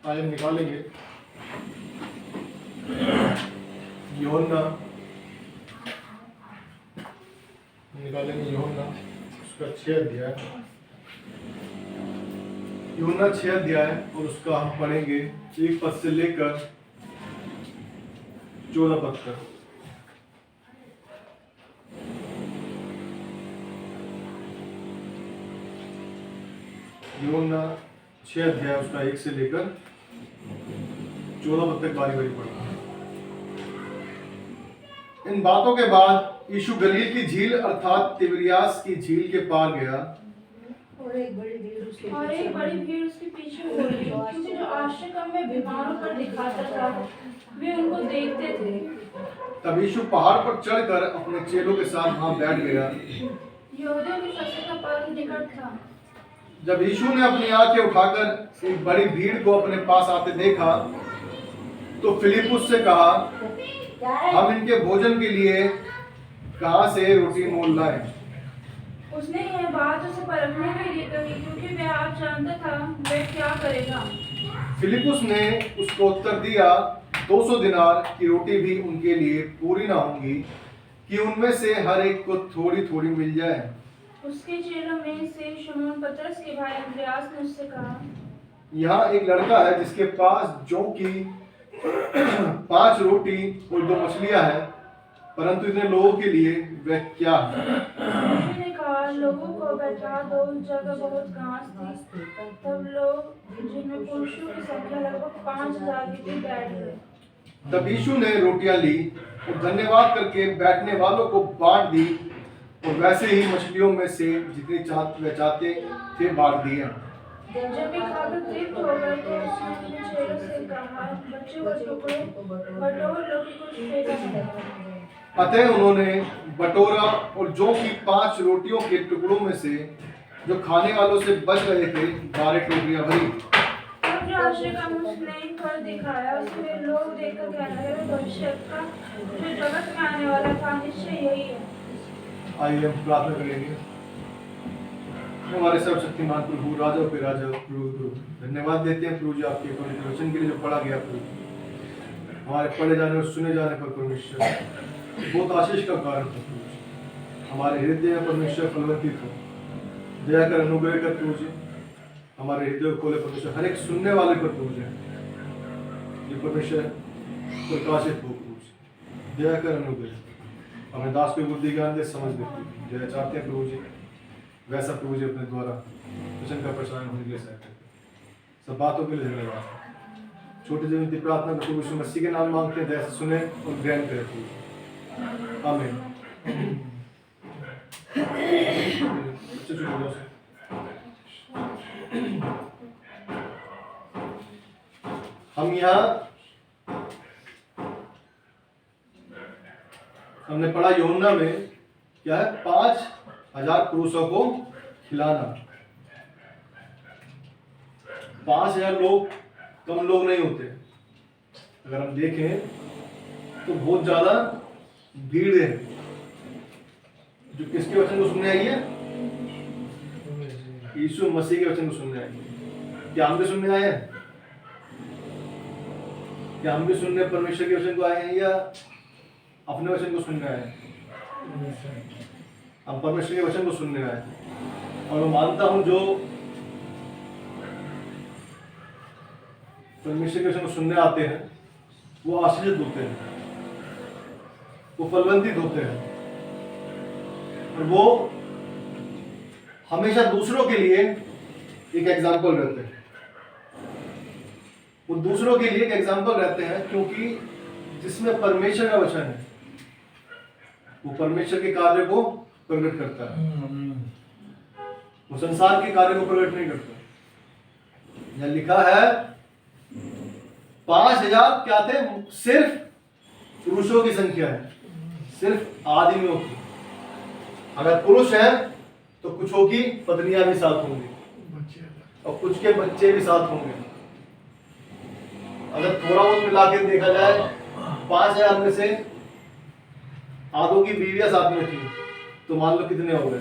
आज हम निकालेंगे यूहन्ना, उसका 6 अध्याय, यूहन्ना 6 अध्याय, और उसका हम पढ़ेंगे 1 पद से लेकर 14 पद तक। यूहन्ना 6 अध्याय, उसका 1 से लेकर 14 पद तक बारी बारी पढ़ना। इन बातों के बाद यीशु गलील की झील अर्थात तिबिरियास की झील के पार गया, और एक बड़ी भीड़ उसके पीछे हो रही, क्योंकि जो आश्रम में बीमारों पर दिखाता था वे उनको देखते थे। तब यीशु पहाड़ पर चढ़कर अपने चेलों के साथ वहां बैठ गया। यहूदियों की फसह का पर्व निकट था। जब यीशु ने अपनी आंखें उठाकर एक बड़ी भीड़ को अपने पास आते देखा, तो फिलिप्पुस से कहा, हम इनके भोजन के लिए कहां से रोटी मोल लाएं? उसने यह बात उसे परखने के लिए कही, क्योंकि वह आप जानता था वह क्या करेगा। फिलिप्पुस ने उसको उत्तर दिया, 200 दिनार की रोटी भी उनके लिए पूरी ना होंगी कि उनमें से हर एक को थोड़ी थोड़ी मिल जाए। उसके चेलों में से शमौन पतरस के भाई अंद्रयास ने उससे कहा, यहाँ एक लड़का है जिसके पास जौ की 5 रोटी और 2 मछलियां हैं, परंतु इतने लोगों के लिए वह क्या है? यीशु ने कहा, लोगों को बैठा दो, जगह बहुत घास थी। तब लोग, जिनमें पुरुषों की संख्या लगभग 5000 की थी, बैठ गए। तब यीशु ने रोटियां ली और धन्यवाद करके बैठने वालों को बांट दी, और वैसे ही मछलियों में से जितनी वह चाहते थे बांट दिए। जब वे खाकर तृप्त हो गए तो उसने अपने चेलों से कहा, बचे हुए टुकड़े बटोर लो कि कुछ फेंका नहीं। अतः उन्होंने बटोरा, और जौ की 5 रोटियों के टुकड़ों में से जो खाने वालों से बच रहे थे 12 टोकरियां भरी। तब जो आश्रय का उसने फल दिखाया, उसमें लोग देखकर कहने लगे, भविष्य का जो जगत में आने वाला था निश्चय यही है। आइए हम प्रार्थना करेंगे। हमारे सर्वशक्तिमान प्रभु, राजा पे राजा, प्रभु धन्यवाद देते हैं प्रभु जी आपके पवित्र वचन के लिए जो पढ़ा गया प्रभु। हमारे पढ़े जाने और सुने जाने पर परमेश्वर बहुत आशीष का कारण हो प्रभु जी। हमारे हृदय में परमेश्वर फलवंतित हो, दया कर, अनुग्रह कर प्रभु जी। हमारे हृदय को खोले परमेश्वर, हर एक सुनने वाले पर प्रभु जी ये परमेश्वर प्रकाशित हो प्रभु जी। दया कर, अनुग्रह, हमें दास को बुद्धि ज्ञान दे, समझ दे प्रभु। जय चाहते हैं प्रभु जी वैसा प्रभु जी अपने द्वारा वचन का प्रचार होने के लिए सहायता करें। सब बातों के लिए धन्यवाद। छोटी सी विनती प्रार्थना को प्रभु यीशु मसीह के नाम मांगते हैं, दया से सुने और ग्रहण करें प्रभु। आमीन। हम यहाँ हमने पढ़ा यूहन्ना में क्या है, 5000 पुरुषों को खिलाना। 5000 लोग कम लोग नहीं होते। अगर हम देखें तो बहुत ज्यादा भीड़ है जो किसके वचन को सुनने आई है? यीशु मसीह के वचन को सुनने आई है। क्या हम भी सुनने आए हैं? क्या हम भी सुनने परमेश्वर के वचन को आए हैं या अपने वचन को सुनने आए? हम परमेश्वर के वचन को सुनने आए, और मैं मानता हूं जो परमेश्वर के वचन को सुनने आते हैं वो आशीषित होते हैं, वो फलवंतित होते हैं, और वो हमेशा दूसरों के लिए एक एग्जाम्पल रहते हैं। वो दूसरों के लिए एक एग्जाम्पल रहते हैं, क्योंकि जिसमें परमेश्वर का वचन है वो परमेश्वर के कार्य को प्रकट करता है, वो संसार के कार्य को प्रकट नहीं करता। यह लिखा है 5000 क्या थे? सिर्फ पुरुषों की संख्या है, सिर्फ आदमियों की। अगर पुरुष है तो कुछों की पत्नियां भी साथ होंगी और कुछ के बच्चे भी साथ होंगे। अगर थोड़ा बहुत मिला के देखा जाए 5000 में से आधों की बीवियां साथ में थी, तो मान लो कितने हो गए?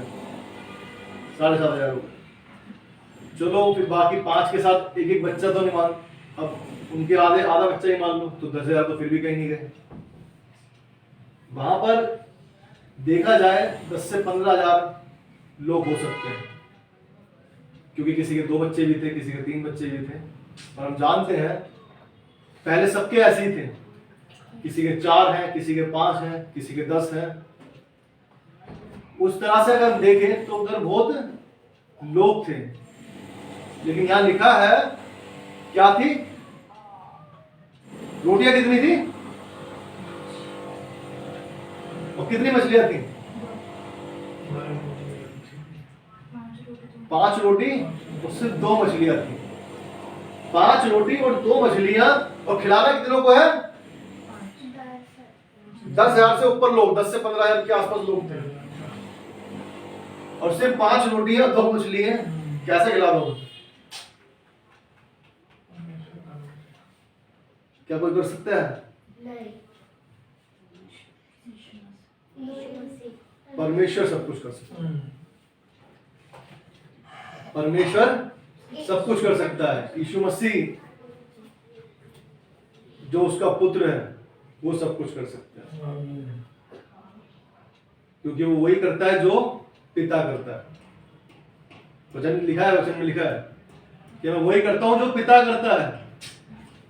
7500 हो गए। चलो फिर बाकी 5 के साथ एक एक बच्चा तो नहीं मान अब उनके आधा बच्चा ही मान लो तो 10,000 तो फिर भी कहीं नहीं गए। वहां पर देखा जाए 10 से 15,000 लोग हो सकते हैं, क्योंकि किसी के 2 बच्चे भी थे, किसी के 3 बच्चे भी थे। और हम जानते हैं पहले सबके ऐसे ही थे, किसी के 4 हैं, किसी के 5 हैं, किसी के 10 हैं। उस तरह से अगर हम देखें तो उधर बहुत लोग थे, लेकिन यहां लिखा है क्या थी? रोटियां कितनी थी और कितनी मछलियां थी? 5 रोटी और सिर्फ 2 मछलियां थी। 5 रोटी और 2 मछलियां, और खिलाना कितनों को है? 10,000 से ऊपर लोग, 10 से 15,000 के आसपास लोग थे, और सिर्फ 5 रोटियां 2 मछलियां, कैसे खिला दोगे? क्या कोई कर सकता है? परमेश्वर सब कुछ कर सकता है। परमेश्वर सब कुछ कर सकता है। यीशु मसीह जो उसका पुत्र है वो सब कुछ कर सकता है, क्योंकि वो वही करता है जो पिता करता है। वचन लिखा है, वचन में लिखा है कि मैं वही करता हूं जो पिता करता है।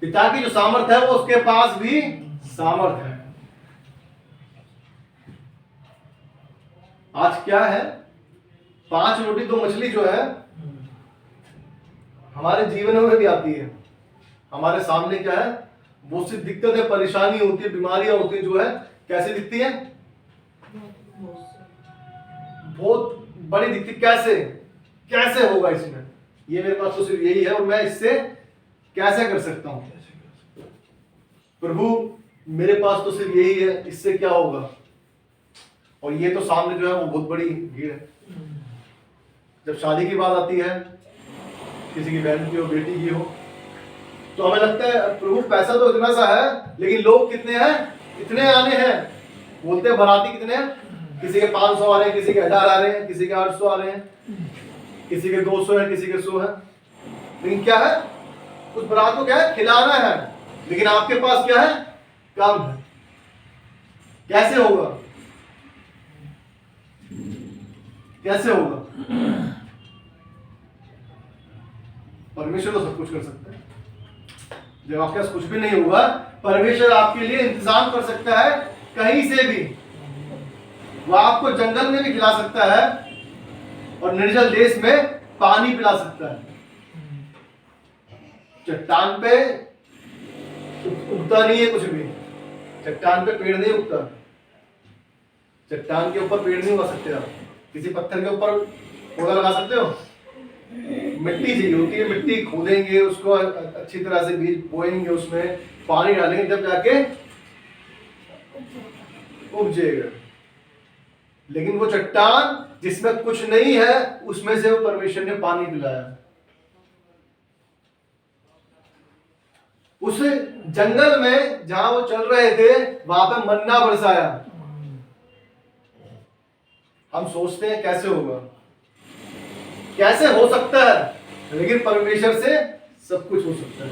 पिता की जो सामर्थ है वो उसके पास भी सामर्थ है। आज क्या है? 5 रोटी 2 मछली जो है हमारे जीवन में भी आती है। हमारे सामने क्या है? बहुत सी दिक्कतें, परेशानी होती है, बीमारियां होती है, जो है कैसे दिखती है? बहुत बड़ी दिखती। कैसे होगा इसमें? ये मेरे पास तो सिर्फ यही है और मैं इससे कैसे कर सकता हूं? प्रभु मेरे पास तो सिर्फ यही है, इससे क्या होगा? और ये तो सामने जो है वो बहुत बड़ी भीड़ है। जब शादी की बात आती है, किसी की बहन की हो, बेटी की हो, तो हमें लगता है प्रभु पैसा तो इतना सा है, लेकिन लोग कितने हैं? इतने आने हैं। बोलते हैं बाराती कितने हैं? किसी के 500 आ रहे हैं, किसी के 1000 आ रहे हैं, किसी के 800 आ रहे हैं, किसी के 200 है, किसी के 100 है। लेकिन क्या है? उस बारात को क्या है? खिलाना है। लेकिन आपके पास क्या है? कम है। कैसे होगा? कैसे होगा? परमेश्वर तो सब कुछ कर सकता है। जब आपके पास कुछ भी नहीं होगा, परमेश्वर आपके लिए इंतजाम कर सकता है कहीं से भी। वो आपको जंगल में भी खिला सकता है और निर्जल देश में पानी पिला सकता है। चट्टान पे उगता नहीं है कुछ भी। चट्टान पे पेड़ नहीं उगता। चट्टान के ऊपर पेड़ नहीं उगा सकते आप। किसी पत्थर के ऊपर पौधा लगा सकते हो? मिट्टी चाहिए होती है। मिट्टी खोदेंगे, उसको अच्छी तरह से बीज बोएंगे, उसमें पानी डालेंगे, जब जाके उपजेगा। लेकिन वो चट्टान जिसमें कुछ नहीं है, उसमें से वो परमेश्वर ने पानी पिलाया। उस जंगल में जहां वो चल रहे थे, वहां पे मन्ना बरसाया। हम सोचते हैं कैसे होगा, कैसे हो सकता है, लेकिन परमेश्वर से सब कुछ हो सकता है।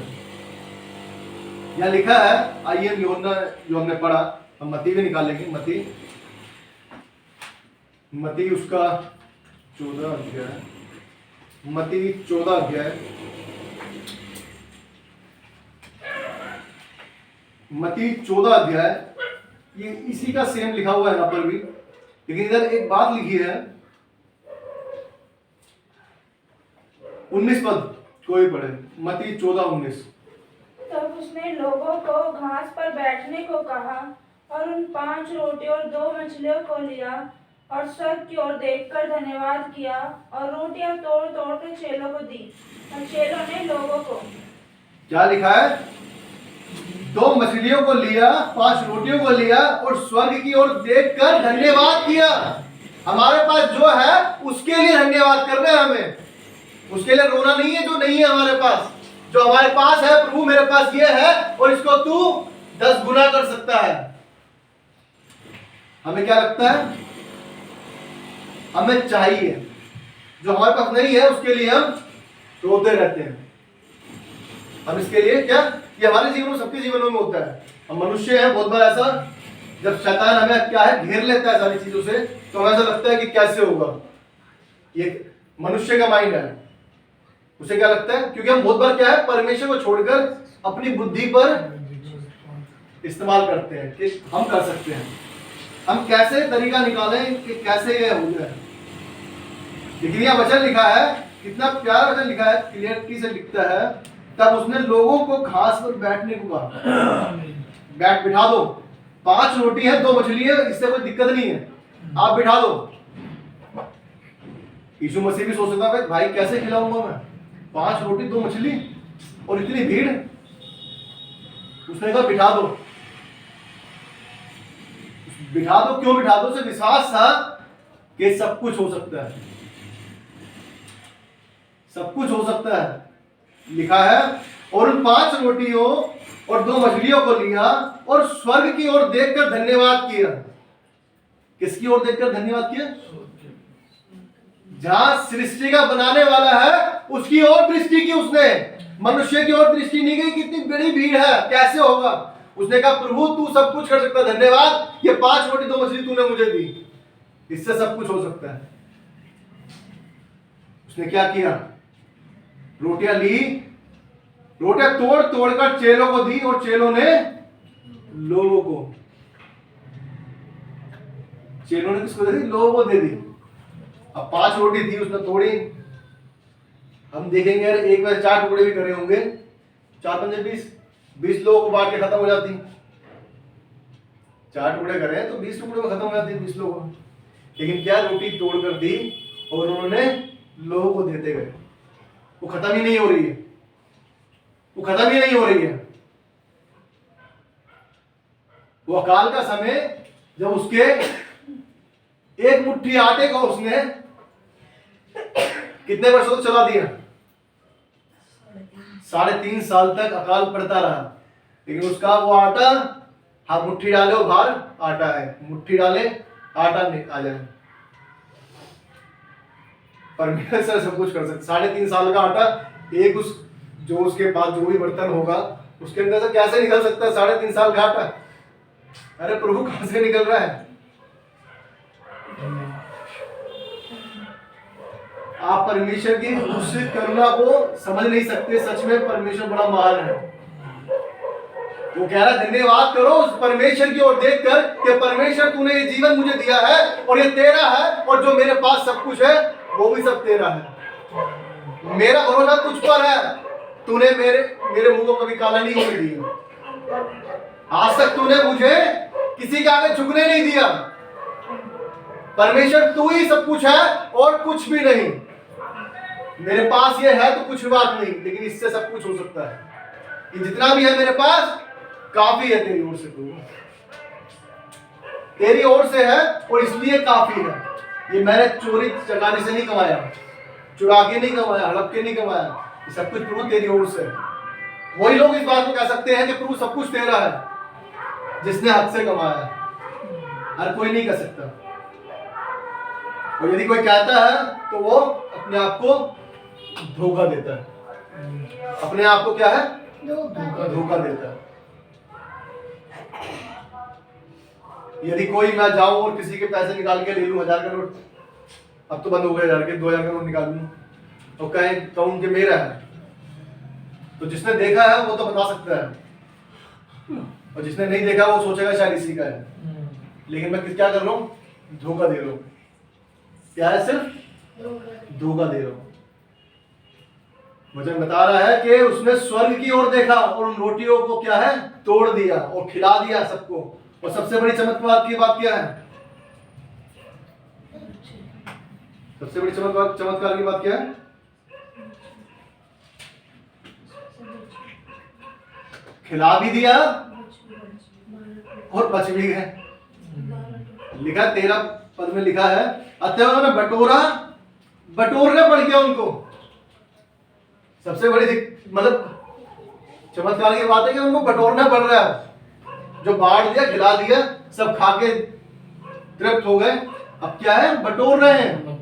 यहां लिखा है, आइए यूहन्ना जो हमने पढ़ा, हम मत्ती भी निकालेंगे। मत्ती उसका 14 अध्याय, मत्ती 14 अध्याय, मत्ती 14 अध्याय, ये इसी का सेम लिखा हुआ है यहाँ पर भी, लेकिन इधर एक बात लिखी है 19 पद, कोई पढ़े। मत्ती 14:19। तब उसने लोगों को घास पर बैठने को कहा और उन 5 रोटी और 2 मछलियों को लिया और स्वर्ग की ओर देखकर धन्यवाद किया और रोटियां तोड़ तोड़ कर चेलों को दी, और चेलों ने लोगों को। क्या लिखा है? 2 मछलियों को लिया, 5 रोटियों को लिया और स्वर्ग की ओर देखकर धन्यवाद किया। हमारे पास जो है उसके लिए धन्यवाद करना है हमें। उसके लिए रोना नहीं है जो नहीं है हमारे पास। जो हमारे पास है, प्रभु मेरे पास ये है और इसको तू 10 गुना कर सकता है। हमें क्या लगता है? हमें चाहिए। जो हमारे पास नहीं है उसके लिए हम रोते रहते हैं। हम इसके लिए क्या, ये हमारे जीवन में, सबके जीवनों में होता है। हम मनुष्य हैं, बहुत बार ऐसा जब शैतान हमें क्या है घेर लेता है सारी चीजों से, तो हमें ऐसा लगता है कि कैसे होगा। ये मनुष्य का माइंड है, उसे क्या लगता है, क्योंकि हम बहुत बार क्या है परमेश्वर को छोड़कर अपनी बुद्धि पर इस्तेमाल करते हैं कि हम कर सकते हैं, हम कैसे तरीका निकालें कि कैसे ये हो जाए। लेकिन यह वचन लिखा है, कितना प्यारा वचन लिखा है, क्लियरिटी से लिखता है, तब उसने लोगों को घास पर बैठने को कहा। बिठा दो, 5 रोटी है 2 मछली है, इससे कोई दिक्कत नहीं है, आप बिठा दो। यीशु मसीह भी सोच सकता है भाई कैसे खिलाऊंगा मैं, 5 रोटी 2 मछली और इतनी भीड़। उसने कहा बिठा दो, बिठा दो। क्यों बिठा दो? उसे विश्वास था कि सब कुछ हो सकता है, सब कुछ हो सकता है। लिखा है और उन 5 रोटियों और 2 मछलियों को लिया और स्वर्ग की ओर देखकर धन्यवाद किया। किसकी ओर देखकर धन्यवाद किया? जहां सृष्टि का बनाने वाला है उसकी ओर दृष्टि की उसने, मनुष्य की ओर दृष्टि नहीं गई। कितनी बड़ी भीड़ है, कैसे होगा? उसने कहा प्रभु तू सब कुछ कर सकता है, धन्यवाद, ये 5 रोटी 2 मछली तूने मुझे दी, इससे सब कुछ हो सकता है। उसने क्या किया? रोटियां ली, रोटियां तोड़ तोड़कर चेलों को दी और चेलों ने लोगों को, चेलों ने किसको दे दी? लोगों को दे दी। अब 5 रोटी थी, उसने तोड़ी। हम देखेंगे यार, एक बार 4 टुकड़े भी करे होंगे, 4 पंजे 20 लोगों को बांट के खत्म हो जाती। 4 टुकड़े करे तो 20 टुकड़े में खत्म हो जाती 20 लोगों को। लेकिन क्या, रोटी तोड़ कर दी और उन्होंने लोगों को देते गए। वो खत्म ही नहीं हो रही है, वो खत्म ही नहीं हो रही है। वो अकाल का समय जब उसके एक मुट्ठी आटे को उसने कितने वर्षों तक चला दिया? 3.5 साल तक अकाल पड़ता रहा। लेकिन उसका वो आटा, हाँ मुट्ठी डाले वो बाहर आटा है, मुट्ठी डाले आटा आ जाए। परमेश्वर सब कुछ कर सकता। 3.5 साल का आटा एक उस जो उसके पास जो भी बर्तन होगा उसके अंदर से कैसे निकल सकता है 3.5 साल का आटा? अरे प्रभु कहां से निकल रहा है? आप परमेश्वर की उस करुणा को समझ नहीं सकते। सच में परमेश्वर बड़ा महान है। वो कह रहा है धन्यवाद करो उस परमेश्वर की ओर देखकर कि परमेश्वर तूने ये जीवन मुझे दिया है और ये तेरा है, और जो मेरे पास सब कुछ है वो भी सब तेरा है। मेरा भरोसा तुझ पर है। तूने मेरे मुंह को कभी काला नहीं होने दिया। आज तक तूने मुझे किसी के आगे झुकने नहीं दिया। परमेश्वर तू ही सब कुछ है और कुछ भी नहीं। मेरे पास ये है तो कुछ बात नहीं, लेकिन इससे सब कुछ हो सकता है। ये जितना भी है मेरे पास काफी है तेरी ओर से, तेरी ओर से है और इसलिए काफी है। ये मैंने चोरी चकाने से नहीं कमाया, चुरा के नहीं कमाया, हड़प के नहीं कमाया, ये सब कुछ प्रभु तेरी ओर से है। वही लोग इस बात को कह सकते हैं कि प्रभु सब कुछ तेरा है जिसने हक से कमाया है। हर कोई नहीं कह सकता। और यदि कोई कहता है तो वो अपने आप को धोखा देता है। अपने आप को क्या है? धोखा देता है। यदि कोई मैं जाऊं और किसी के पैसे निकाल के ले लूं 1000 का नोट, अब तो बंद हो गया 1000 के, 2000 का नोट निकाल लूं और कहूं कि मेरा है, तो जिसने देखा है वो तो बता सकता है, और जिसने नहीं देखा वो सोचेगा शायद इसी का है। लेकिन मैं क्या कर रहा हूं? धोखा दे रहा हूं। क्या है? सिर्फ धोखा दे रहा हूं। मुझे बता रहा है कि उसने स्वर्ग की ओर देखा और उन रोटियों को क्या है? तोड़ दिया और खिला दिया सबको। और सबसे बड़ी चमत्कार की बात क्या है? सबसे बड़ी चमत्कार की बात क्या है? खिला भी दिया और बच भी गए। लिखा 13 पद में लिखा है, अतः उन्होंने बटोरने पड़ गया उनको। सबसे बड़ी मतलब चमत्कार की बात है कि उनको बटोरना पड़ रहा है। जो बांट दिया, खिला दिया, सब खा के तृप्त हो गए, अब क्या है? बटोर रहे हैं।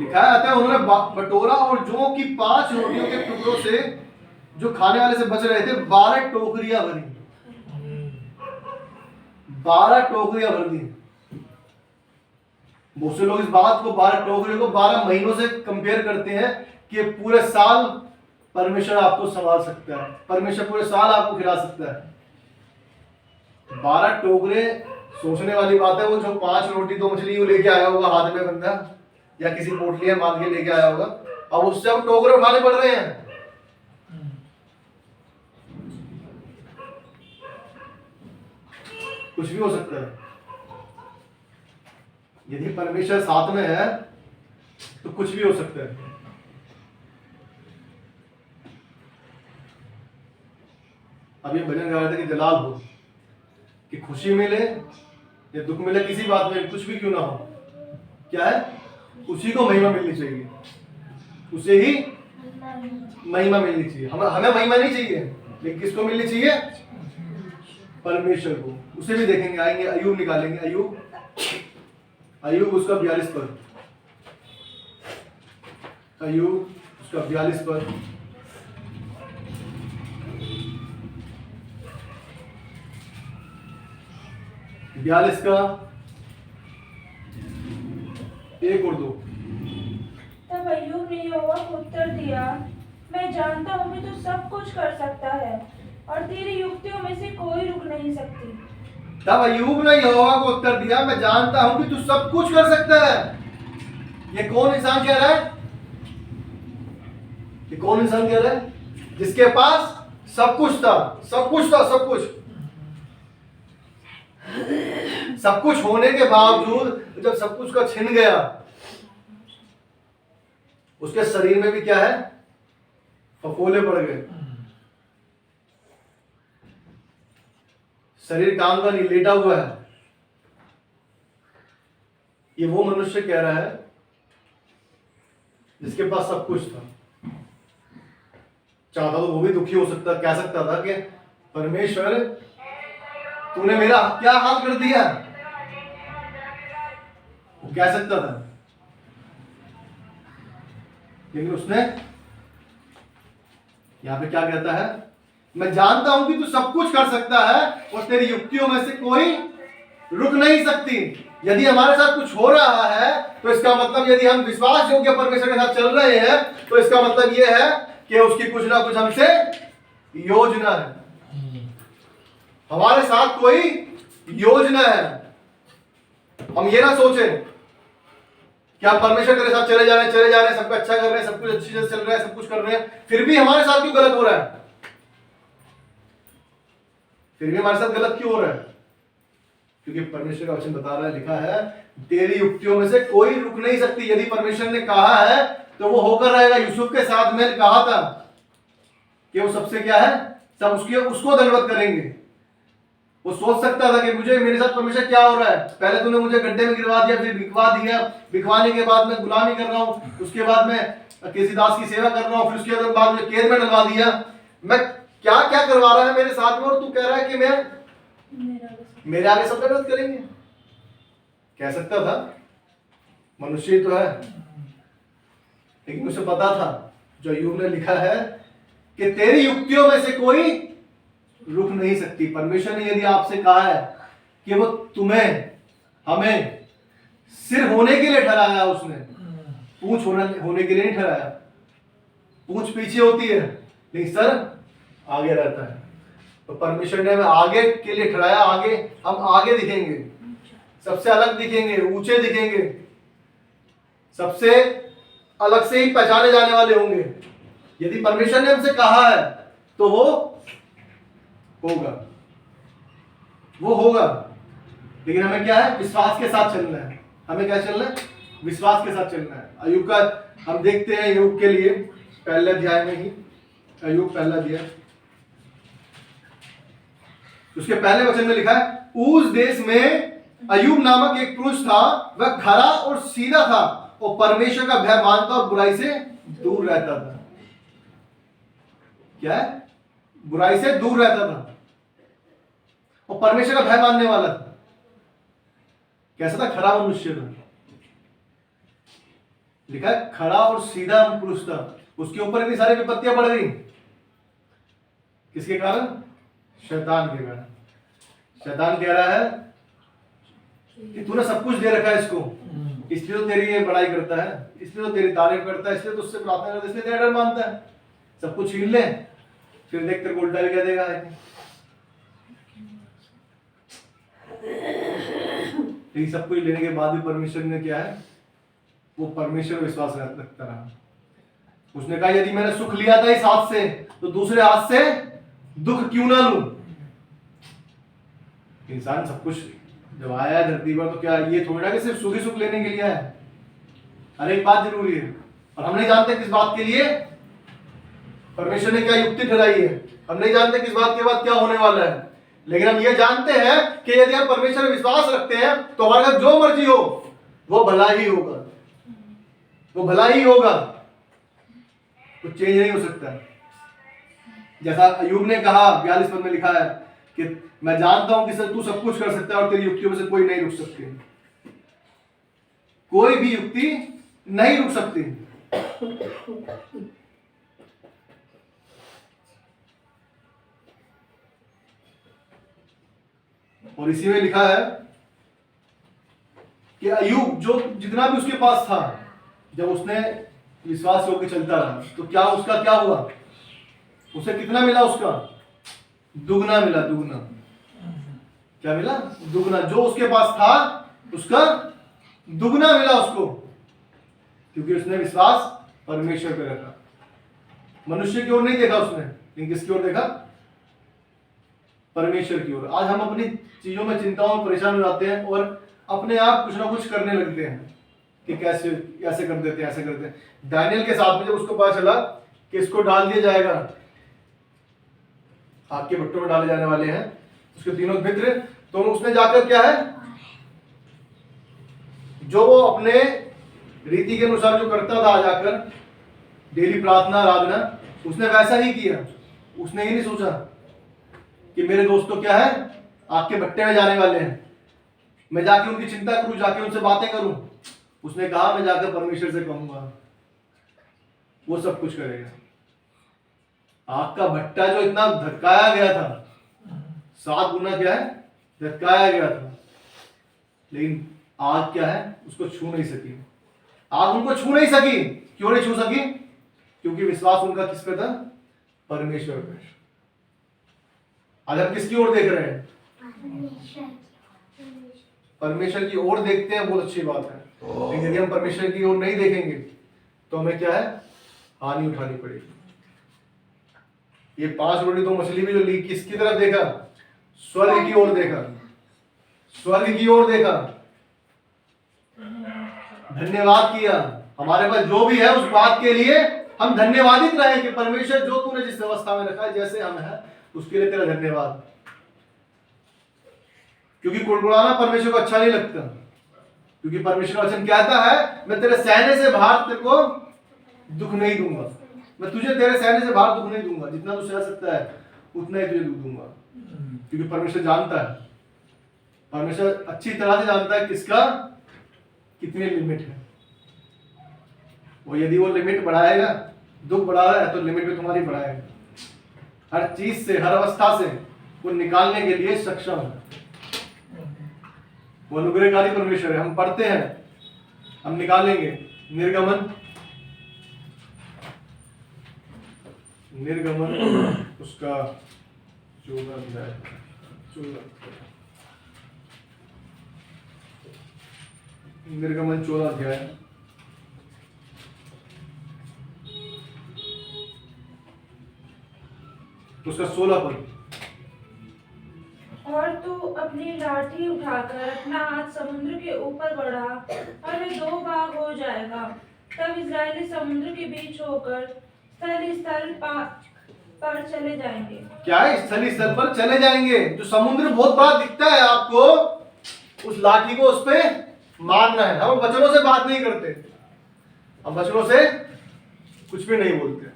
लिखा आता है उन्होंने बटोरा और जौ की 5 रोटियों के टुकड़ों से जो खाने वाले से बच रहे थे 12 टोकरियां भरी। 12 टोकरियां भर दी। बहुत से लोग इस बात को 12 टोकरियों को 12 महीनों से कंपेयर करते हैं कि पूरे साल परमेश्वर आपको संभाल सकता है, परमेश्वर पूरे साल आपको खिला सकता है। 12 टोकरे सोचने वाली बात है। वो जो 5 रोटी 2 मछली वो लेके आया होगा हाथ में बंदा, या किसी पोटलियां बांध के लेके आया होगा, अब उससे अब टोकरे उठाने पड़ रहे हैं। कुछ भी हो सकता है। यदि परमेश्वर साथ में है तो कुछ भी हो सकता है। अब ये भजन गा रहे थे कि जलाल हो, कि खुशी मिले या दुख मिले, किसी बात में कुछ भी क्यों ना हो, क्या है, उसी को महिमा मिलनी चाहिए, उसे ही महिमा मिलनी चाहिए। हमें महिमा नहीं चाहिए, लेकिन किसको मिलनी चाहिए, परमेश्वर को। उसे भी देखेंगे, आएंगे, अय्यूब निकालेंगे। अय्यूब उसका 42 पद, अय्यूब उसका 42 पद। बयालीस का 1 और 2। तब अय्यूब ने यहोवा को उत्तर दिया, मैं जानता हूँ कि तू सब कुछ कर सकता है और तेरी युक्तियों में से कोई रुक नहीं सकती। तब अय्यूब ने यहोवा को उत्तर दिया, मैं जानता हूं कि तू सब कुछ कर सकता है। ये कौन इंसान कह रहा है? ये कौन इंसान कह रहा है? जिसके पास सब कुछ था, सब कुछ था, सब कुछ। सब कुछ होने के बावजूद जब सब कुछ का छिन गया, उसके शरीर में भी क्या है, फफोले पड़ गए। शरीर काम का नहीं, लेटा हुआ है। ये वो मनुष्य कह रहा है जिसके पास सब कुछ था। चाहता तो वो भी दुखी हो सकता, कह सकता था कि परमेश्वर तूने मेरा क्या हाल कर दिया, वो कह सकता था। लेकिन उसने यहां पे क्या कहता है, मैं जानता हूं कि तू सब कुछ कर सकता है और तेरी युक्तियों में से कोई रुक नहीं सकती। यदि हमारे साथ कुछ हो रहा है तो इसका मतलब, यदि हम विश्वास योग्य परमेश्वर के साथ चल रहे हैं तो इसका मतलब यह है कि उसकी कुछ ना कुछ हमसे योजना है, हमारे साथ कोई योजना है। हम ये ना सोचे कि हम परमेश्वर के साथ चले जा रहे हैं, सबका अच्छा कर रहे हैं, सब कुछ अच्छी से चल रहा है, सब कुछ कर रहे हैं, फिर भी हमारे साथ क्यों गलत हो रहा है, फिर भी हमारे साथ गलत क्यों हो रहा है? क्योंकि परमेश्वर का वचन बता रहा है, लिखा है, तेरी युक्तियों में से कोई रुक नहीं सकती। यदि परमेश्वर ने कहा है तो वो होकर रहेगा। यूसुफ के साथ में कहा था कि वो सबसे क्या है, सब उसको दंडवत करेंगे। वो सोच सकता था कि मुझे, मेरे साथ परमेश्वर क्या हो रहा है, पहले तूने मुझे गड्ढे में गिरवा दिया, फिर बिकवा दिया, बिकवाने के बाद मैं गुलामी कर रहा हूँ, उसके बाद मैं किसी दास की सेवा कर रहा हूँ, फिर उसके बाद मुझे कैद में डलवा दिया, मैं क्या क्या करवा रहा है मेरे साथ में, और तू कह रहा है कि मैं मेरे आगे सब दंडवत करेंगे। कह सकता था, मनुष्य तो है, लेकिन उसे पता था जो अय्यूब ने लिखा है कि तेरी युक्तियों में से कोई रुक नहीं सकती। परमेश्वर ने यदि आपसे कहा है कि वो तुम्हें, हमें सिर होने के लिए ठहराया, उसने पूंछ होने के लिए नहीं ठहराया। पूंछ पीछे होती है लेकिन सर आगे रहता है। तो परमेश्वर ने हमें आगे के लिए ठहराया। आगे हम आगे दिखेंगे, सबसे अलग दिखेंगे, ऊंचे दिखेंगे, सबसे अलग से ही पहचाने जाने वाले होंगे। यदि परमेश्वर ने हमसे कहा है तो वो होगा, वो होगा। लेकिन हमें क्या है, विश्वास के साथ चलना है। हमें क्या चलना है, विश्वास के साथ चलना है। अय्यूब का हम देखते हैं, अय्यूब के लिए पहले अध्याय में ही, अय्यूब पहला अध्याय, उसके पहले वचन में लिखा है, उस देश में अय्यूब नामक एक पुरुष था, वह खरा और सीधा था और परमेश्वर का भय मानता और बुराई से दूर रहता था। क्या है, बुराई से दूर रहता था और परमेश्वर का भय मानने वाला था। कैसा था, खरा मनुष्य था। लिखा है खड़ा और सीधा पुरुष था, उसके ऊपर इतनी सारी विपत्तियां पड़ गई। किसके कारण? शैतान के कारण। शैतान कह रहा है कि तूने सब कुछ दे रखा है इसको, इसलिए तो तेरी ये बड़ाई करता है, इसलिए तो तेरी तारीफ करता है, इसलिए तो उससे प्रार्थना करता है, इसलिए तेरा डर मानता है। सब कुछ छीन ले, फिर देख तेरे को उल्टा भी कह देगा। लेकिन सब कुछ लेने के बाद भी परमेश्वर ने क्या है, वो परमेश्वर पर विश्वास रखता रहा। उसने कहा यदि मैंने सुख लिया था इस हाथ से, तो दूसरे हाथ से दुख क्यों ना लूं। इंसान सब कुछ जब आया है धरती पर, तो क्या ये थोड़ा कि सिर्फ सुख ही सुख लेने के लिए है? हर एक बात जरूरी है, और हम नहीं जानते किस बात के लिए परमेश्वर ने क्या युक्ति ठहराई है। हम नहीं जानते किस बात के बाद क्या होने वाला है, लेकिन हम ये जानते हैं कि यदि हम परमेश्वर में विश्वास रखते हैं तो हमारे साथ जो मर्जी हो वो भला ही होगा, वो भला ही होगा, कुछ चेंज नहीं हो सकता। जैसा अय्यूब ने कहा 42 पद में लिखा है कि मैं जानता हूं कि तू सब कुछ कर सकता है और तेरी युक्तियों में से कोई नहीं रुक सकती। कोई भी युक्ति नहीं रुक सकती। और इसी में लिखा है कि अय्यूब जो जितना भी उसके पास था, जब उसने विश्वास होकर चलता रहा, तो क्या उसका क्या हुआ? उसे कितना मिला? उसका दुगना मिला। दुगना क्या मिला? दुगना। जो उसके पास था उसका दुगना मिला उसको, क्योंकि उसने विश्वास परमेश्वर पे रखा। मनुष्य की ओर नहीं देखा उसने, लेकिन किसकी ओर देखा? परमेश्वर की ओर। आज हम अपनी चीजों में, चिंताओं में परेशान हो जाते हैं और अपने आप कुछ ना कुछ करने लगते हैं कि कैसे ऐसे कर देते हैं, ऐसे करते हैं। दानियल के साथ में जब उसको पता चला कि इसको डाल दिया जाएगा, आग के भट्टों में डाले जाने वाले हैं उसके तीनों मित्र, तो उसने जाकर क्या है, जो वो अपने रीति के अनुसार जो करता था जाकर डेली प्रार्थना आराधना, उसने वैसा ही किया। उसने ये नहीं सोचा कि मेरे दोस्त तो क्या है, आग के भट्टे में जाने वाले हैं, मैं जाके उनकी चिंता करूं, जाके उनसे बातें करूं। उसने कहा मैं जाकर परमेश्वर से कहूंगा, वो सब कुछ करेगा। आग का भट्टा जो इतना धक्काया गया था, 7 गुना क्या है, धक्काया गया था, लेकिन आग क्या है, उसको छू नहीं सकी। आग उनको छू नहीं सकी। क्यों नहीं छू सकी? क्योंकि विश्वास उनका किस पे था? परमेश्वर पे। आज हम किसकी ओर देख रहे हैं? परमेश्वर की ओर देखते हैं, बहुत अच्छी बात है। लेकिन यदि हम परमेश्वर की ओर नहीं देखेंगे तो हमें क्या है, हानि उठानी पड़ेगी। ये 5 रोटी तो मछली भी जो ली, किसकी तरफ देखा? स्वर्ग की ओर देखा, स्वर्ग की ओर देखा, धन्यवाद किया। हमारे पास जो भी है उस बात के लिए हम धन्यवादित रहे कि परमेश्वर जो तूने जिस अवस्था में रखा है, जैसे हम हैं, उसके लिए तेरा धन्यवाद। क्योंकि कुड़कुड़ाना परमेश्वर को अच्छा नहीं लगता, क्योंकि परमेश्वर का वचन कहता है मैं तेरे सहने से बाहर तेरे को दुख नहीं दूंगा, मैं तुझे तेरे सहने से बाहर दुख नहीं दूंगा, जितना तू सह सकता है उतना ही तुझे दुख दूंगा। क्योंकि परमेश्वर जानता है, परमेश्वर अच्छी तरह से जानता है किसका कितनी लिमिट है। वो यदि वो लिमिट बढ़ाएगा, दुख बढ़ा रहा है तो लिमिट पे तुम्हारी बढ़ाएगा। हर चीज से, हर अवस्था से वो निकालने के लिए सक्षम है। वो अनुग्रहकारी परमेश्वर है। हम पढ़ते हैं, हम निकालेंगे। निर्गमन उसका 14 अध्याय, 14 निर्गमन 14 अध्याय उसका 16 पद। और तू अपनी लाठी उठाकर अपना हाथ समुद्र के ऊपर बढ़ा और वे 2 भाग हो जाएगा। तब इस्राएली समुद्र के बीच होकर स्थल पर चले जाएंगे। क्या है? स्थली स्थल पर चले जाएंगे। जो समुद्र बहुत बड़ा दिखता है आपको, उस लाठी को उस पे मारना है। हम वचनों से बात नहीं करते, हम वचनों से कुछ भी नहीं बोलते।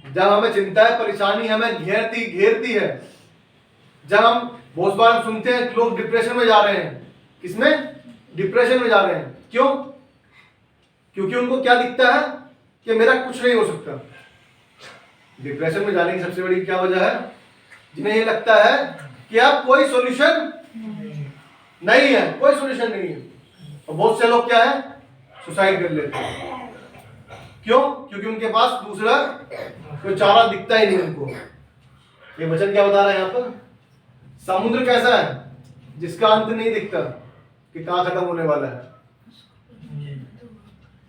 जब हमें चिंता है, परेशानी हमें घेरती है, जब हम बहुत बार सुनते हैं लोग डिप्रेशन में जा रहे हैं। किसमें? डिप्रेशन में जा रहे हैं। क्यों? क्योंकि उनको क्या दिखता है कि मेरा कुछ नहीं हो सकता। डिप्रेशन में जाने की सबसे बड़ी क्या वजह है? जिन्हें ये लगता है कि अब कोई सॉल्यूशन नहीं है, कोई सॉल्यूशन नहीं है। और बहुत से लोग क्या है, सुसाइड कर लेते हैं। क्यों? क्योंकि उनके पास दूसरा कोई चारा दिखता ही नहीं उनको। ये वचन क्या बता रहा है यहाँ पर? समुद्र कैसा है? जिसका अंत नहीं दिखता कि कहां खत्म होने वाला है।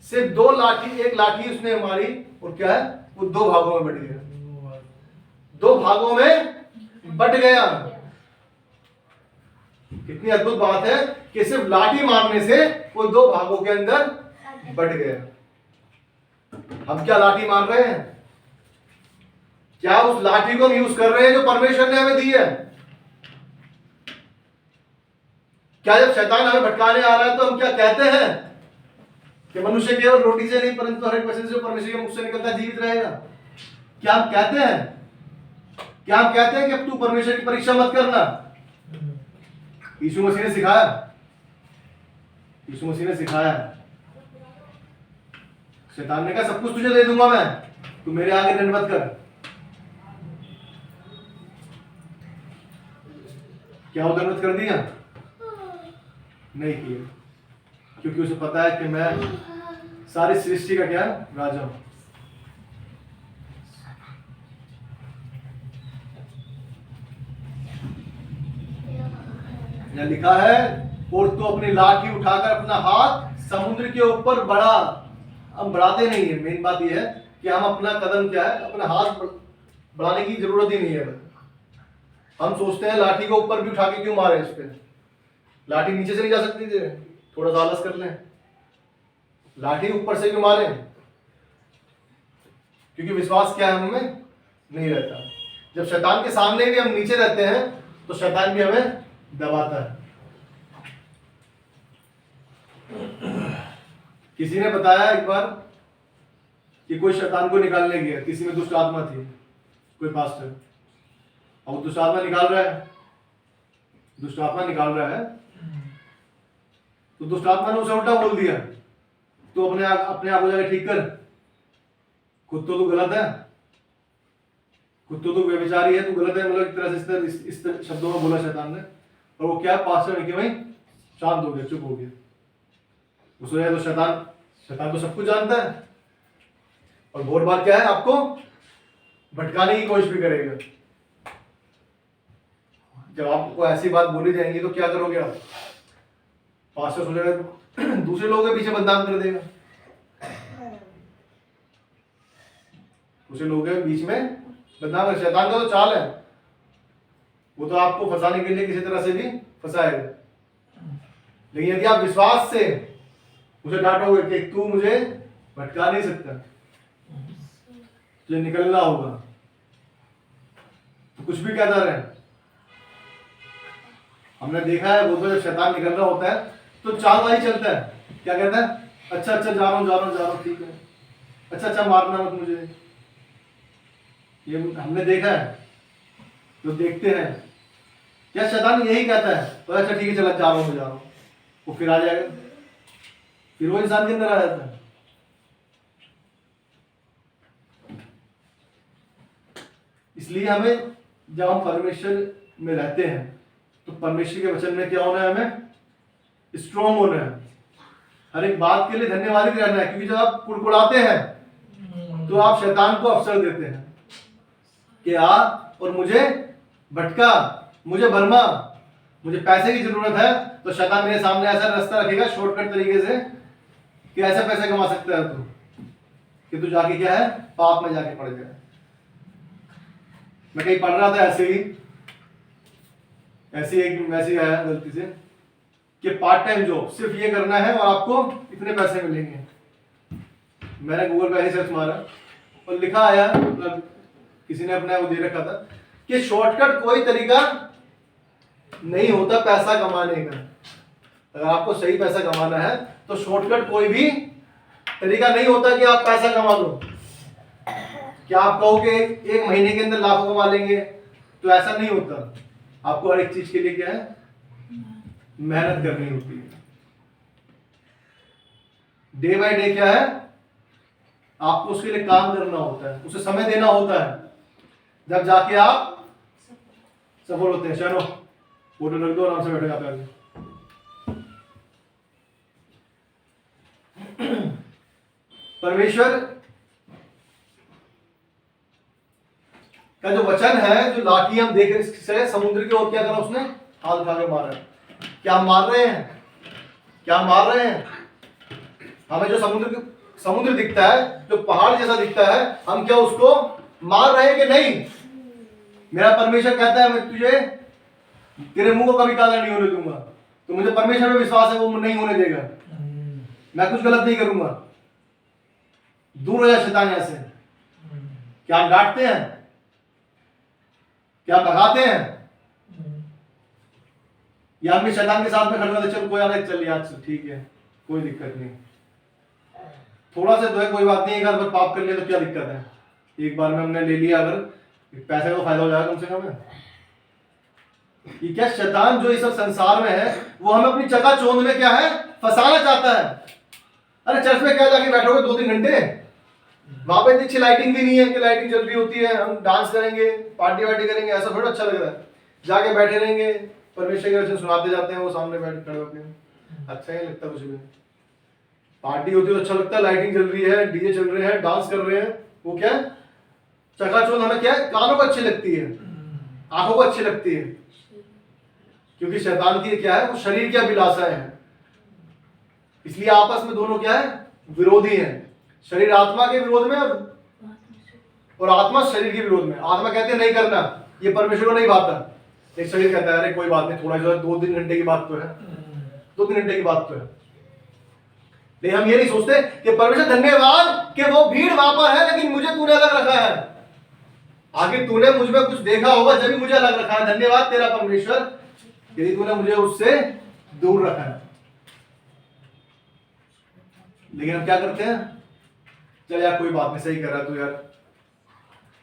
सिर्फ दो लाठी, एक लाठी उसने मारी और क्या है, वो दो भागों में बट गया, दो भागों में बट गया। कितनी अद्भुत बात है कि सिर्फ लाठी मारने से वो दो भागों के अंदर बट गया। हम क्या लाठी मार रहे हैं? क्या उस लाठी को हम यूज कर रहे हैं जो परमेश्वर ने हमें दी है? क्या जब शैतान हमें भटकाने आ रहा है तो हम क्या कहते हैं कि मनुष्य केवल रोटी से नहीं परंतु हर एक वचन से परमेश्वर के मुख से निकलता जीवित रहेगा? क्या हम कहते हैं? क्या हम कहते हैं कि अब तू परमेश्वर की परीक्षा मत करना? यीशु मसीह ने सिखाया, यीशु मसीह ने सिखाया। शैतान ने कहा सब कुछ तुझे दे दूंगा मैं, तू मेरे आगे दंडवत कर। क्या वो दंडवत कर दिया? नहीं किया, क्योंकि उसे पता है कि मैं सारी सृष्टि का क्या राजा हूं। यह लिखा है, और तो अपनी लाठी उठाकर अपना हाथ समुद्र के ऊपर बढ़ा। हम बढ़ाते नहीं है। मेन बात यह है कि हम अपना कदम क्या है, अपना हाथ बढ़ाने की जरूरत ही नहीं है। हम सोचते हैं लाठी को ऊपर भी उठा के क्यों मारे, इस पे लाठी नीचे से नहीं जा सकती थी, थोड़ा सा आलस कर लें, लाठी ऊपर से क्यों मारे? क्योंकि विश्वास क्या है हमें नहीं रहता। जब शैतान के सामने भी हम नीचे रहते हैं तो शैतान भी हमें दबाता है। किसी ने बताया एक बार कि कोई शैतान को निकालने गया, किसी में दुष्ट आत्मा थी, कोई पास्टर, और दुष्ट आत्मा निकाल रहा है, दुष्ट आत्मा निकाल रहा है, तो दुष्ट आत्मा ने उसे उल्टा बोल दिया, तो अपने आप को जाके ठीक कर, खुद तो तू गलत है, खुद तो तू व्यभिचारी है, तू गलत है। मतलब एक तरह से इस शब्दों में बोला शैतान ने। और वो क्या, पास्टर ने कि भाई शांत हो गया, चुप हो गया। उस वजह तो शैतान तो सब कुछ जानता है और बहुत बार क्या है, आपको भटकाने की कोशिश भी करेगा। जब आपको ऐसी बात बोली जाएंगी तो क्या करोगे आप? पास्टर सोचेगा दूसरे लोगों के पीछे बदनाम कर देगा, दूसरे लोगों के बीच में बदनाम कर। शैतान का तो चाल है, वो तो आपको फंसाने के लिए किसी तरह से भी फंसाएगा। लेकिन यदि आप विश्वास से उसे डांटोगे कि तू मुझे भटका नहीं सकता, तुझे निकलना होगा, तो कुछ भी कहता रहे। हमने देखा है वो तो जब शैतान निकल रहा होता है तो चालबाजी चलता है। क्या कहता है? अच्छा जा रहा हूं, ठीक है, अच्छा मारना मत मुझे। ये हमने देखा है, तो देखते हैं क्या शैतान यही कहता है, तो अच्छा ठीक है चला जा रहा हूं, वो फिर आ जाएगा, फिर वो इंसान के अंदर आ जाता है। इसलिए हमें जब हम परमेश्वर में रहते हैं तो परमेश्वर के वचन में क्या होना है, हमें स्ट्रॉन्ग होना है, हर एक बात के लिए धन्यवादित रहना है। क्योंकि जब आप कुड़कुड़ाते हैं तो आप शैतान को अवसर देते हैं कि आ और मुझे भटका, मुझे भरमा, मुझे पैसे की जरूरत है, तो शैतान मेरे सामने ऐसा रास्ता रखेगा शॉर्टकट तरीके से कि ऐसे पैसे कमा सकता है तू, कि तू जाके क्या है, पाप में जाके पड़ जाए। मैं कहीं पढ़ रहा था ऐसी एक मैसेज आया गलती से कि पार्ट टाइम जॉब सिर्फ ये करना है और आपको इतने पैसे मिलेंगे। मैंने गूगल पे सर्च मारा और लिखा आया, मतलब किसी ने अपना वो दे रखा था कि शॉर्टकट कोई तरीका नहीं होता पैसा कमाने का। अगर आपको सही पैसा कमाना है तो शॉर्टकट कोई भी तरीका नहीं होता कि आप पैसा कमा दो। क्या आप कहोगे एक महीने के अंदर लाखों कमा लेंगे, तो ऐसा नहीं होता। आपको हर एक चीज के लिए क्या है, मेहनत करनी होती है। डे बाय डे क्या है, आपको उसके लिए काम करना होता है, उसे समय देना होता है, जब जाके आप सफल होते हैं। चलो फोटो रख दो, आराम से बैठो यहाँ पे आगे। परमेश्वर का जो वचन है, जो लाठी हम देख रहे हैं समुद्र की ओर, क्या करा उसने, हाथ उठा के मारा। क्या मार रहे हैं, क्या मार रहे हैं? हमें जो समुद्र दिखता है, जो पहाड़ जैसा दिखता है, हम क्या उसको मार रहे हैं कि नहीं? मेरा परमेश्वर कहता है मैं तुझे, तेरे मुंह को कभी काला नहीं होने दूंगा। तो मुझे परमेश्वर में विश्वास है, वो नहीं होने देगा। मैं कुछ गलत नहीं करूंगा। दूर हो जा शैतान यहां से। क्या हम डांटते हैं, क्या भगाते हैं, या हम भी शैतान के साथ में खड़े होते, चल कोई आ रहा है, चल यार चल ठीक है, कोई दिक्कत नहीं, थोड़ा सा तो है, कोई बात नहीं, एक आध बार पाप कर लिया तो क्या दिक्कत है, एक बार में हमने ले लिया, अगर पैसे का तो फायदा हो जाएगा कम से कम है। ये क्या शैतान जो इस सब संसार में है, वो हमें अपनी चकाचौंध में क्या है, फंसाना चाहता है। अरे चर्च में क्या जाके बैठोगे 2-3 घंटे, वहां पे अच्छी लाइटिंग भी नहीं है कि लाइटिंग चल रही होती है, हम डांस करेंगे, पार्टी वार्टी करेंगे, ऐसा थोड़ा अच्छा लग रहा है। जाके बैठे रहेंगे, परमेश्वर के वचन सुनाते जाते हैं, वो सामने बैठ खड़े होते हैं, अच्छा ही लगता है कुछ भी। पार्टी होती है तो अच्छा लगता है, लाइटिंग चल रही है, डीजे चल रहे हैं, डांस कर रहे हैं, वो क्या है, चकाचौंध हमें क्या है, कानों को अच्छी लगती है, आंखों को अच्छी लगती है, क्योंकि शैतान की क्या है, वो शरीर की अभिलाषा है। इसलिए आपस में दोनों क्या है, विरोधी हैं। शरीर आत्मा के विरोध में और आत्मा शरीर के विरोध में। आत्मा कहते हैं नहीं करना, ये परमेश्वर को नहीं भाता। एक शरीर कहता है अरे कोई बात नहीं, थोड़ा सा 2-3 घंटे की बात तो है, 2-3 घंटे की बात तो है। लेकिन हम ये नहीं सोचते कि परमेश्वर धन्यवाद कि वो भीड़ वहां पर है, लेकिन मुझे तूने अलग रखा है। आखिर तूने मुझ में कुछ देखा होगा जब भी मुझे अलग रखा है। धन्यवाद तेरा परमेश्वर, यदि तूने मुझे उससे दूर रखा है। लेकिन हम क्या करते हैं, चल यार कोई बात नहीं, सही कर रहा है तू यार,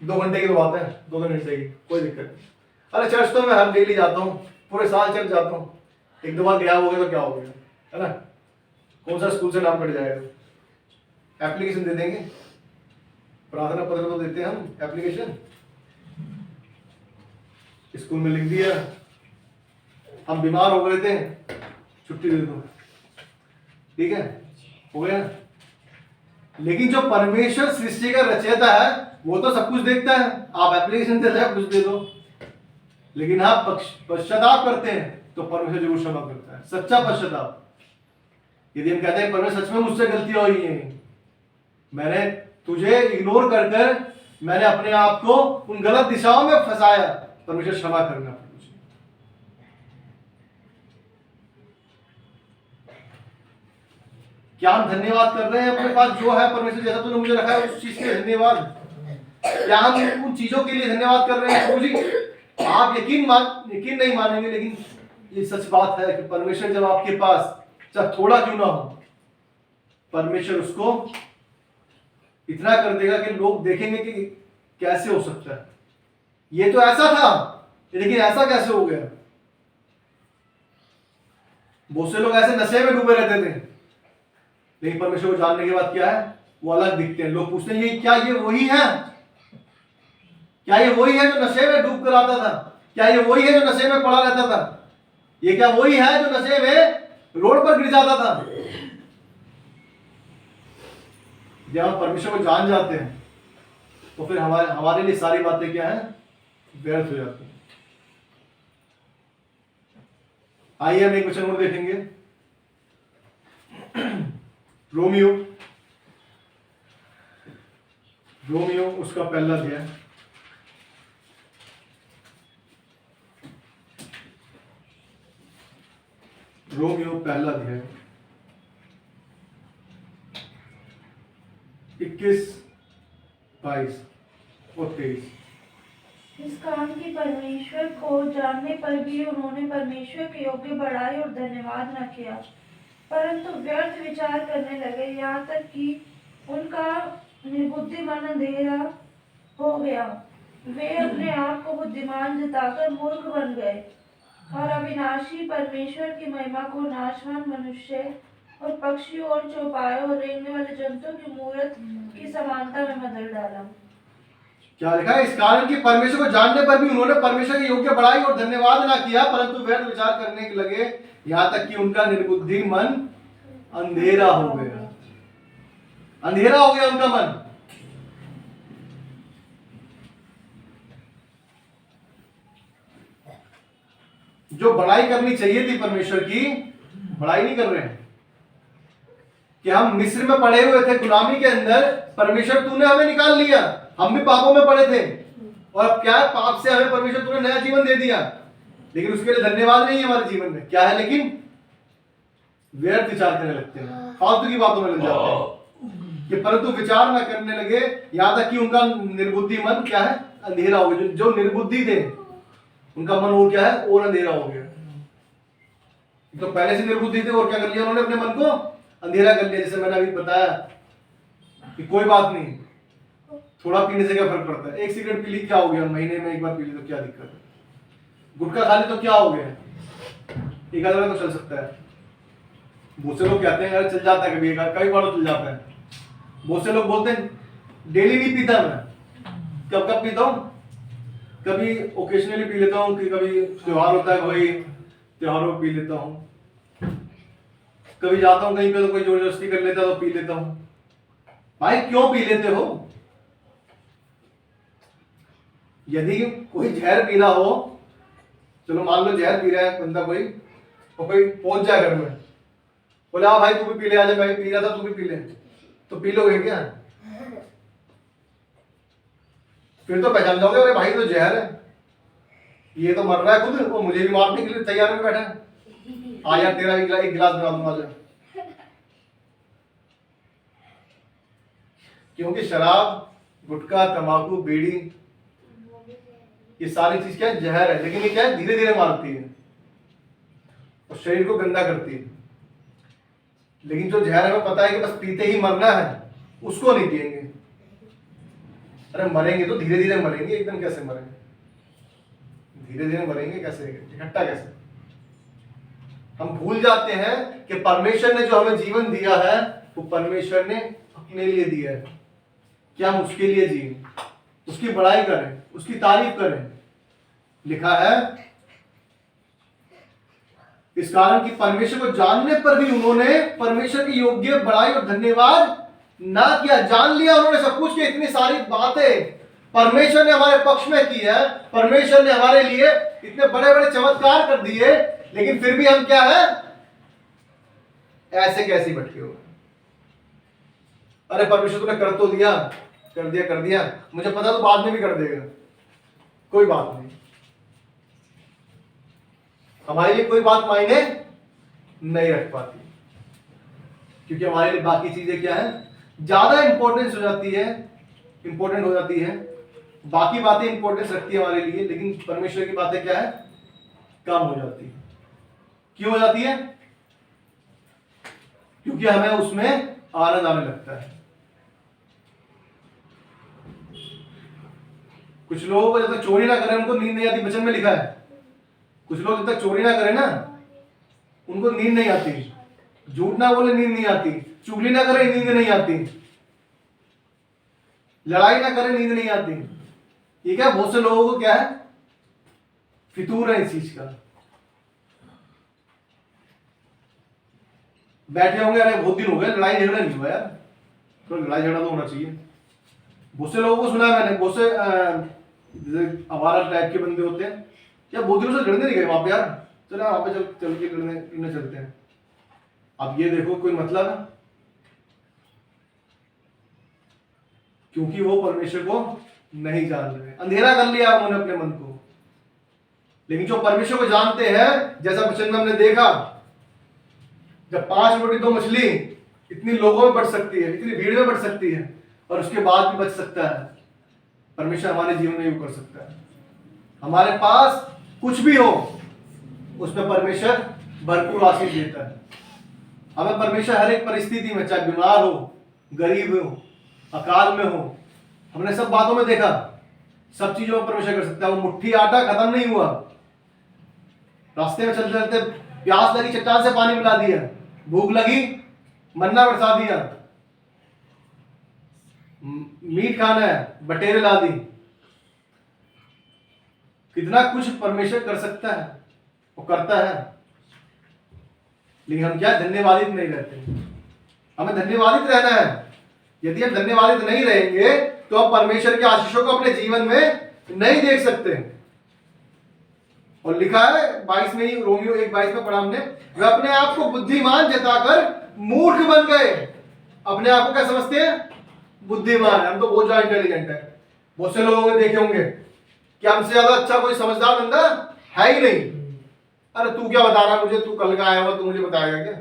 2 घंटे की तो बात है, 2-3 घंटे की, कोई दिक्कत नहीं। अरे चर्च तो मैं हर डेली जाता हूँ, पूरे साल चर्च जाता हूँ, 1-2 बार गया हो गया तो क्या हो गया, है ना, कौन सा स्कूल से नाम कट जाएगा। एप्लीकेशन दे देंगे, प्रार्थना पत्र तो देते हैं हम, एप्लीकेशन स्कूल में लिख दिया, हम बीमार हो गए थे, छुट्टी दे दो, ठीक है, हो गया। लेकिन जो परमेश्वर सृष्टि का रचयिता है, वो तो सब कुछ देखता है। आप एप्लीकेशन दे दो, कुछ दे दो, लेकिन आप पश्चाताप करते हैं तो परमेश्वर जरूर क्षमा करता है, सच्चा पश्चाताप। यदि हम कहते हैं परमेश्वर सच में मुझसे गलतियां हुई हैं, मैंने तुझे इग्नोर कर मैंने अपने आप को उन गलत दिशाओं में फंसाया, परमेश्वर क्षमा करना। क्या हम धन्यवाद कर रहे हैं अपने पास जो है, परमेश्वर जैसा तूने मुझे रखा है उस चीज के लिए धन्यवाद? क्या हम उन चीजों के लिए धन्यवाद कर रहे हैं? प्रभु जी आप यकीन नहीं मानेंगे, लेकिन ये सच बात है कि परमेश्वर जब आपके पास चाहे थोड़ा क्यों ना हो, परमेश्वर उसको इतना कर देगा कि लोग देखेंगे कि कैसे हो सकता है, ये तो ऐसा था लेकिन ऐसा कैसे हो गया। बहुत से लोग ऐसे नशे में डूबे रहते थे, लेकिन परमेश्वर को जानने के बाद क्या है, वो अलग दिखते हैं। लोग पूछते हैं ये क्या, ये वही है क्या, ये वही है जो नशे में डूब कर आता था? क्या ये वही है जो नशे में पड़ा रहता था? ये क्या वही है जो नशे में रोड पर गिर जाता था? जब हम परमेश्वर को जान जाते हैं तो फिर हमारे लिए सारी बातें क्या है, व्यर्थ हो जाती हैं। आइए हम एक वचन और देखेंगे, रोमियो उसका पहला अध्याय, रोमियो पहला अध्याय 21, 22 और 23। इस काम की परमेश्वर को जानने पर भी उन्होंने परमेश्वर के योग्य बड़ाई और धन्यवाद न किया, परंतु व्यर्थ विचार करने लगे, यहाँ तक कि उनका निर्बुद्धि मन अंधेरा हो गया। वे अपने आप को बुद्धिमान जताकर मूर्ख बन गए और अविनाशी परमेश्वर की महिमा को नाशवान मनुष्य और पक्षियों और चौपायों और रेंगने वाले जंतुओं की मूर्त की समानता में बदल डाला। क्या लिखा है? इस कारण कि परमेश्वर को जानने पर भी उन्होंने परमेश्वर के योग्य बड़ाई और धन्यवाद ना किया, परंतु व्यर्थ विचार करने के लगे, यहां तक कि उनका निर्बुद्धि मन अंधेरा हो गया। अंधेरा हो गया उनका मन। जो बड़ाई करनी चाहिए थी परमेश्वर की, बड़ाई नहीं कर रहे हैं। कि हम मिस्र में पड़े हुए थे गुलामी के अंदर, परमेश्वर तूने हमें निकाल लिया, हम भी पापों में पड़े थे, और अब क्या है, पाप से हमें परमेश्वर तूने नया जीवन दे दिया, लेकिन उसके लिए धन्यवाद नहीं है हमारे जीवन में। क्या है? लेकिन व्यर्थ विचार करने लगते हैं, फालतू की बातों में लग जाते हैं। कि परंतु विचार न करने लगे, यहां तक कि उनका निर्बुद्धि मन क्या है? अंधेरा हो गया। जो निर्बुद्धि थे उनका मन और क्या है? और अंधेरा हो गया। तो पहले से निर्बुद्धि थे, और क्या कर लिया उन्होंने? अपने मन को अंधेरा कर लिया। जैसे मैंने अभी बताया कि कोई बात नहीं, थोड़ा पीने से क्या फर्क पड़ता है? एक सिगरेट पी ली क्या हो गया? महीने में एक बार पी ली तो क्या दिक्कत है? गुटखा खा ली तो क्या हो गया? एक आध बार तो चल सकता है। बहुत से लोग कहते हैं यार चल जाता है, कभी कई बार तो चल जाता है। बहुत से लोग बोलते हैं डेली नहीं पीता मैं, कब कब पीता हूँ, कभी ओकेजनली पी लेता हूँ, कि कभी त्योहार होता है वही त्योहारों में पी लेता हूँ, कभी जाता हूँ कहीं पे तो कोई जबरदस्ती कर लेता है तो पी लेता हूँ। भाई क्यों पी लेते हो? यदि कोई जहर पी रहा हो, चलो मान लो जहर पी रहा है बंदा कोई, और कोई पहुंच जाए घर में, बोले हाँ भाई तू भी पी ले, आजा मैं पी रहा था तू भी पी ले, तो पी लोगे क्या? फिर तो पहचान जाओगे अरे भाई तो जहर है, ये तो मर रहा है खुद, वो मुझे भी मारने के लिए तैयार में बैठा है, आ यार तेरा एक गिलास बना दूंगा आजा। क्योंकि शराब, गुटखा, तंबाकू, बीड़ी, ये सारी चीज क्या है? जहर है। लेकिन ये क्या है? धीरे धीरे मारती है और शरीर को गंदा करती है। लेकिन जो जहर हमें पता है कि बस पीते ही मरना है, उसको नहीं पिएंगे। अरे मरेंगे तो धीरे धीरे मरेंगे, एकदम कैसे मरेंगे? धीरे धीरे मरेंगे कैसे, इकट्ठा कैसे? हम भूल जाते हैं कि परमेश्वर ने जो हमें जीवन दिया है वो परमेश्वर ने अपने लिए दिया है, कि हम उसके लिए जिए, उसकी बड़ाई करें, उसकी तारीफ करें। लिखा है इस कारण कि परमेश्वर को जानने पर भी उन्होंने परमेश्वर की योग्य बड़ाई और धन्यवाद ना किया। जान लिया उन्होंने सब कुछ, कि इतनी सारी बातें परमेश्वर ने हमारे पक्ष में की है, परमेश्वर ने हमारे लिए इतने बड़े बड़े चमत्कार कर दिए, लेकिन फिर भी हम क्या है? ऐसे कैसे भटके हो? अरे परमेश्वर तुमने कर तो दिया, कर दिया, मुझे पता तो बाद में भी कर देगा, कोई बात नहीं। हमारे लिए कोई बात मायने नहीं रख पाती, क्योंकि हमारे लिए बाकी चीजें क्या है? ज्यादा इंपॉर्टेंस हो जाती है, इंपॉर्टेंट हो जाती है। बाकी बातें इंपॉर्टेंस रखती है हमारे लिए, लेकिन परमेश्वर की बातें क्या है? कम हो जाती है। क्यों हो जाती है? क्योंकि हमें उसमें आनंद आने लगता है। कुछ लोगों को जब तक चोरी ना करें उनको नींद नहीं आती, वचन में लिखा है। कुछ लोग जब तक चोरी ना करें ना उनको नींद नहीं आती, झूठ ना बोले नींद नहीं आती, चुगली ना करे नींद नहीं आती, लड़ाई ना करे नींद नहीं आती। ये क्या? बहुत से लोगों को क्या है? फितूर है इस चीज का। बैठे होंगे अरे बहुत दिन हो गए लड़ाई झगड़ा नहीं हुआ यार, तो लड़ाई झगड़ा तो होना चाहिए। बहुत से लोगों को सुना है मैंने, बहुत से आवारा टाइप के बंदे होते हैं, या बहुत दिनों से लड़ने नहीं गए वहां पे यार, चलो वहां पे चल के लड़ने चलते हैं। अब ये देखो कोई मतलब है? क्योंकि वो परमेश्वर को नहीं जान रहे, अंधेरा कर लिया उन्होंने अपने मन को। लेकिन जो परमेश्वर को जानते हैं, जैसा वचन में हमने देखा, जब 5 रोटी 2 मछली इतनी लोगों में बढ़ सकती है, इतनी भीड़ में बढ़ सकती है, और उसके बाद भी बच सकता है, परमेश्वर हमारे जीवन में भी कर सकता है। हमारे पास कुछ भी हो उसमें परमेश्वर भरपूर आशीष देता है। हमें परमेश्वर हर एक परिस्थिति में, चाहे बीमार हो, गरीब हो, अकाल में हो, हमने सब बातों में देखा, सब चीजों में परमेश्वर कर सकता है। वो मुट्ठी आटा खत्म नहीं हुआ, रास्ते में चलते चलते प्यास लगी चट्टान से पानी मिला दिया, भूख लगी मन्ना बरसा दिया, मीट खाना है, बटेरे ला दी। कितना कुछ परमेश्वर कर सकता है, वो करता है। लेकिन हम क्या धन्यवादित नहीं रहते। हमें धन्यवादित रहना है। यदि हम धन्यवादित नहीं रहेंगे तो हम परमेश्वर के आशीषों को अपने जीवन में नहीं देख सकते। और लिखा है 22 में ही, रोमियो 1:22 में पढ़ा हमने, वे अपने आप को बुद्धिमान जताकर मूर्ख बन गए। अपने आप को क्या समझते हैं? बुद्धिमान है, हम तो बहुत ज्यादा इंटेलिजेंट है। बहुत से लोगों ने देखे होंगे कि हमसे ज्यादा अच्छा कोई समझदार बंदा है ही नहीं। अरे तू क्या बता रहा मुझे, तू कल का आया हुआ, तू मुझे बताएगा क्या?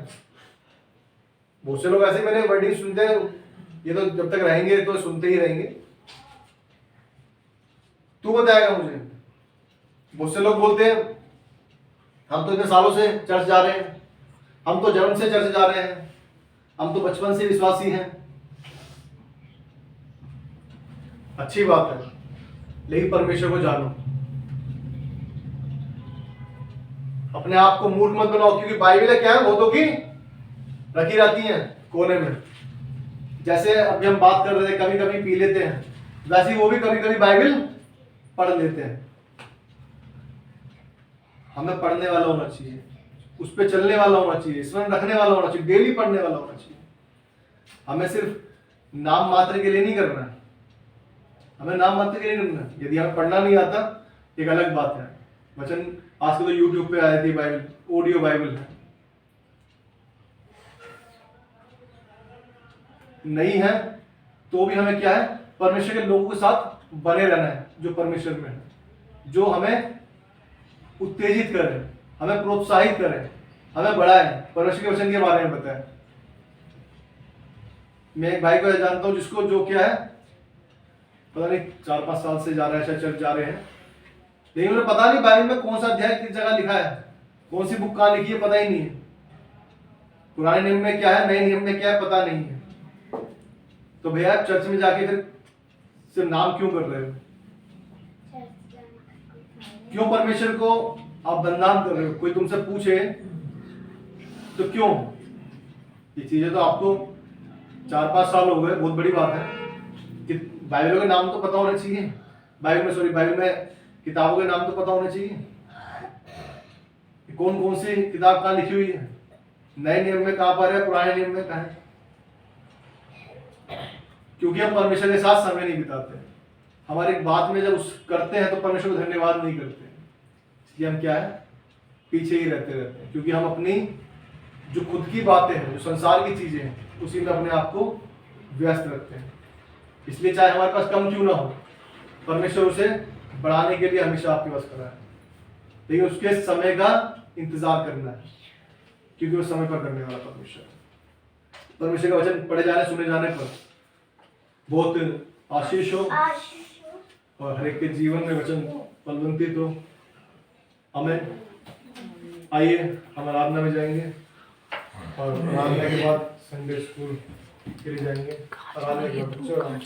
बहुत से लोग ऐसे मैंने वर्डिंग सुनते हैं, ये तो जब तक रहेंगे तो सुनते ही रहेंगे, तू बताएगा मुझे। बहुत से लोग बोलते हैं हम तो इतने सालों से चर्च जा रहे हैं, हम तो जन्म से चर्च जा रहे हैं, हम तो बचपन से विश्वासी हैं। अच्छी बात है, लेकिन परमेश्वर को जानो। अपने आप को मूर्ख मत बनाओ, क्योंकि बाइबल क्या है, बहुतों की रखी रहती है कोने में। जैसे अभी हम बात कर रहे थे, कभी कभी पी लेते हैं, वैसे ही वो भी कभी कभी बाइबल पढ़ लेते हैं। हमें पढ़ने वाला होना चाहिए, उस पर चलने वाला होना चाहिए, स्मरण रखने वाला होना चाहिए, डेली पढ़ने वाला होना चाहिए। हमें सिर्फ नाम मात्र के लिए नहीं करना है, हमें नाम मात्र के लिए करना है। यदि हमें पढ़ना नहीं आता एक अलग बात है। वचन आजकल तो यूट्यूब पे आ जाती है बाइबल, ऑडियो बाइबल है। नहीं है तो भी हमें क्या है, परमेश्वर के लोगों के साथ बने रहना है, जो परमेश्वर में है, जो हमें उत्तेजित करे, हमें प्रोत्साहित करे, हमें बढ़ाए, परमेश्वर के वचन के बारे में बताए। मैं एक भाई को जानता हूं जिसको जो क्या है पता नहीं 4-5 साल से जा रहा है, चर्च जा रहे हैं, लेकिन उन्हें पता नहीं बाइबल में कौन सा अध्याय किस जगह लिखा है, कौन सी बुक कहां लिखी है, पता ही नहीं है। पुराने नियम में क्या है, नए नियम में क्या है, पता नहीं है। तो भैया चर्च में जाके फिर सिर्फ नाम क्यों कर रहे हो? क्यों परमेश्वर को आप बदनाम कर रहे हो? कोई तुमसे पूछे तो क्यों? ये चीजें तो आपको 4-5 साल हो गए, बहुत बड़ी बात है कि बाइबल के नाम तो पता होने चाहिए, बाइबल में किताबों के नाम तो पता होने चाहिए, कौन कौन सी किताब कहाँ लिखी हुई है, नए नियम में कहाँ पर है, पुराने नियम में कहाँ है। क्योंकि हम परमेश्वर के साथ समय नहीं बिताते, हमारी बात में जब उस करते हैं तो परमेश्वर को धन्यवाद नहीं करते, इसलिए हम क्या है, पीछे ही रहते हैं। क्योंकि हम अपनी जो खुद की बातें हैं, जो संसार की चीजें हैं, उसी में अपने आप को व्यस्त रखते हैं। इसलिए चाहे हमारे पास कम क्यों ना हो, परमेश्वर उसे बढ़ाने के लिए हमेशा आपके पास खड़ा है, लेकिन उसके समय का इंतजार करना है, क्योंकि वो समय पर करने वाला परमेश्वर का वचन पढ़े जाने सुने जाने पर बहुत आशीष हो और हर एक के जीवन में वचन फलवंतित हो। हमें आइए हम आराधना में जाएंगे और आराधना के बाद संडे स्कूल के लिए जाएंगे। आराधना के बाद